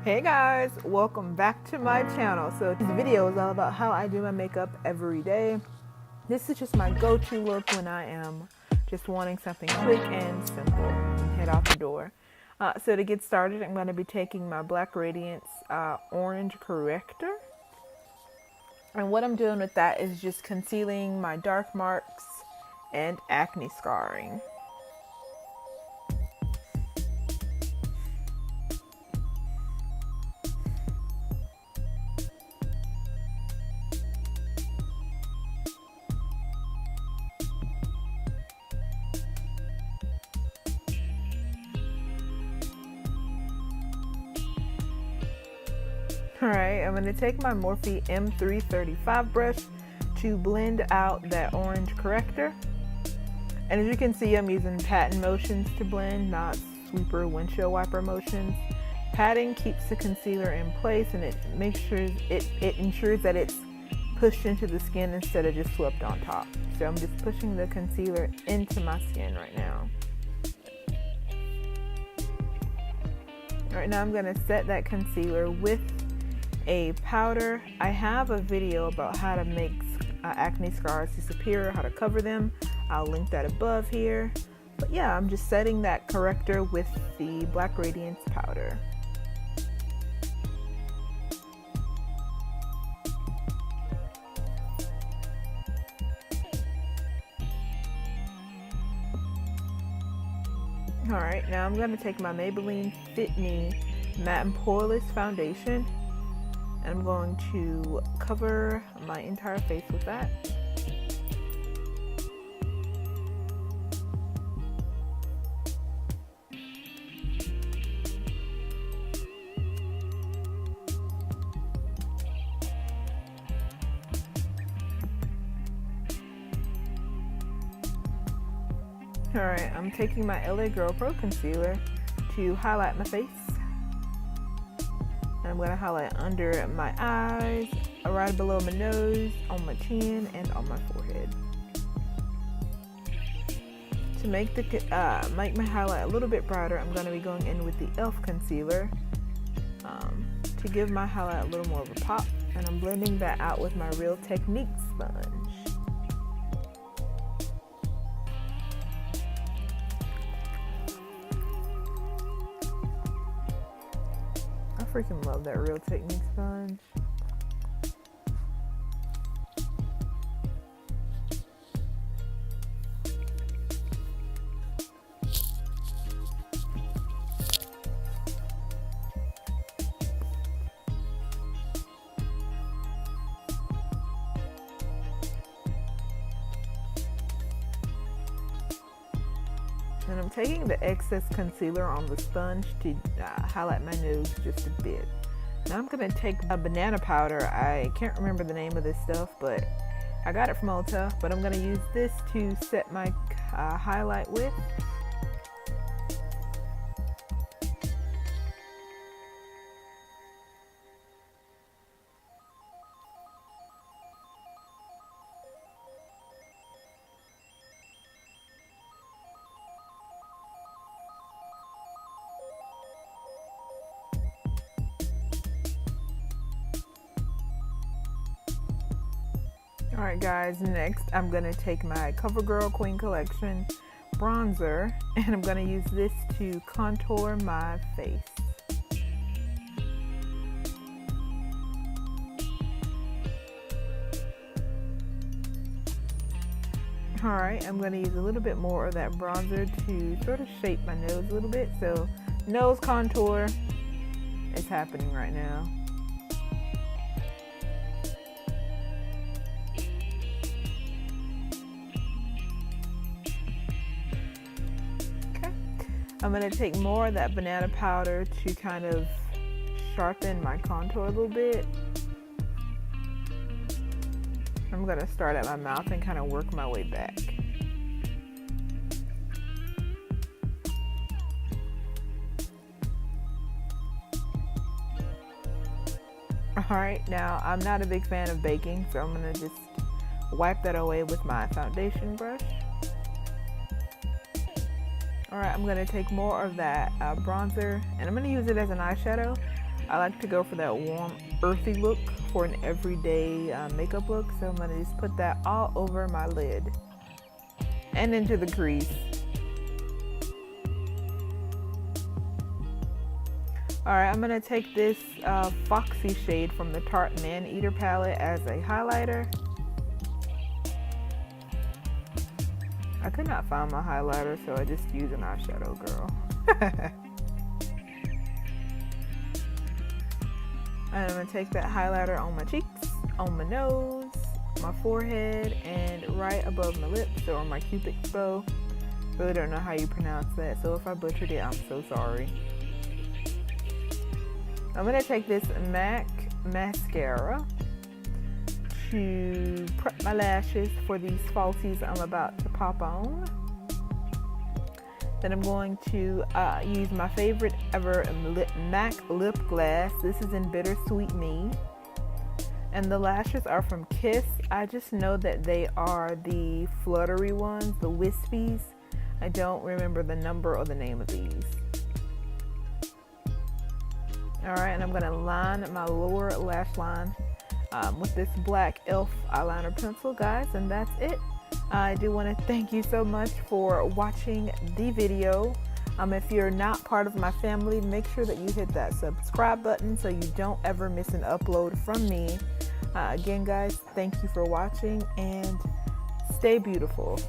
Hey guys, welcome back to my channel. So this video is all about how I do my makeup every day. This is just my go-to look when I am just wanting something quick and simple and head out the door. So to get started, I'm going to be taking my Black Radiance Orange Corrector. And what I'm doing with that is just concealing my dark marks and acne scarring. Alright, I'm going to take my Morphe M335 brush to blend out that orange corrector. And as you can see, I'm using patting motions to blend, not sweeper windshield wiper motions. Patting keeps the concealer in place and it makes sure it ensures that it's pushed into the skin instead of just swept on top. So I'm just pushing the concealer into my skin right now. Alright, now I'm going to set that concealer with a powder. I have a video about how to make acne scars disappear, how to cover them. I'll link that above here. But yeah, I'm just setting that corrector with the Black Radiance powder. Alright, now I'm going to take my Maybelline Fit Me Matte and Poreless Foundation. And I'm going to cover my entire face with that. Alright, I'm taking my LA Girl Pro Concealer to highlight my face. I'm going to highlight under my eyes, right below my nose, on my chin, and on my forehead. To make my highlight a little bit brighter, I'm going to be going in with the e.l.f. concealer to give my highlight a little more of a pop. And I'm blending that out with my Real Technique sponge. I freaking love that Real Technique sponge. And I'm taking the excess concealer on the sponge to highlight my nose just a bit. Now I'm going to take a banana powder. I can't remember the name of this stuff, but I got it from Ulta. But I'm going to use this to set my highlight with. Alright guys, next I'm going to take my CoverGirl Queen Collection bronzer and I'm going to use this to contour my face. Alright, I'm going to use a little bit more of that bronzer to sort of shape my nose a little bit. So nose contour is happening right now. I'm going to take more of that banana powder to kind of sharpen my contour a little bit. I'm going to start at my mouth and kind of work my way back. Alright, now I'm not a big fan of baking, so I'm going to just wipe that away with my foundation brush. Alright, I'm going to take more of that bronzer and I'm going to use it as an eyeshadow. I like to go for that warm, earthy look for an everyday makeup look. So I'm gonna just put that all over my lid and into the crease. Alright, I'm gonna take this Foxy shade from the Tarte Man Eater palette as a highlighter. I could not find my highlighter, so I just used an eyeshadow, girl. And I'm gonna take that highlighter on my cheeks, on my nose, my forehead, and right above my lips, or my cupid's bow. Really don't know how you pronounce that, so if I butchered it, I'm so sorry. I'm gonna take this MAC mascara to prep my lashes for these falsies I'm about to pop on. Then I'm going to use my favorite ever MAC lip gloss. This is in Bittersweet Me. And the lashes are from Kiss. I just know that they are the fluttery ones, the wispies. I don't remember the number or the name of these. Alright, and I'm going to line my lower lash line with this black e.l.f. eyeliner pencil, guys, and that's it. I do want to thank you so much for watching the video. If you're not part of my family, make sure that you hit that subscribe button so you don't ever miss an upload from me. Again, guys, thank you for watching and stay beautiful.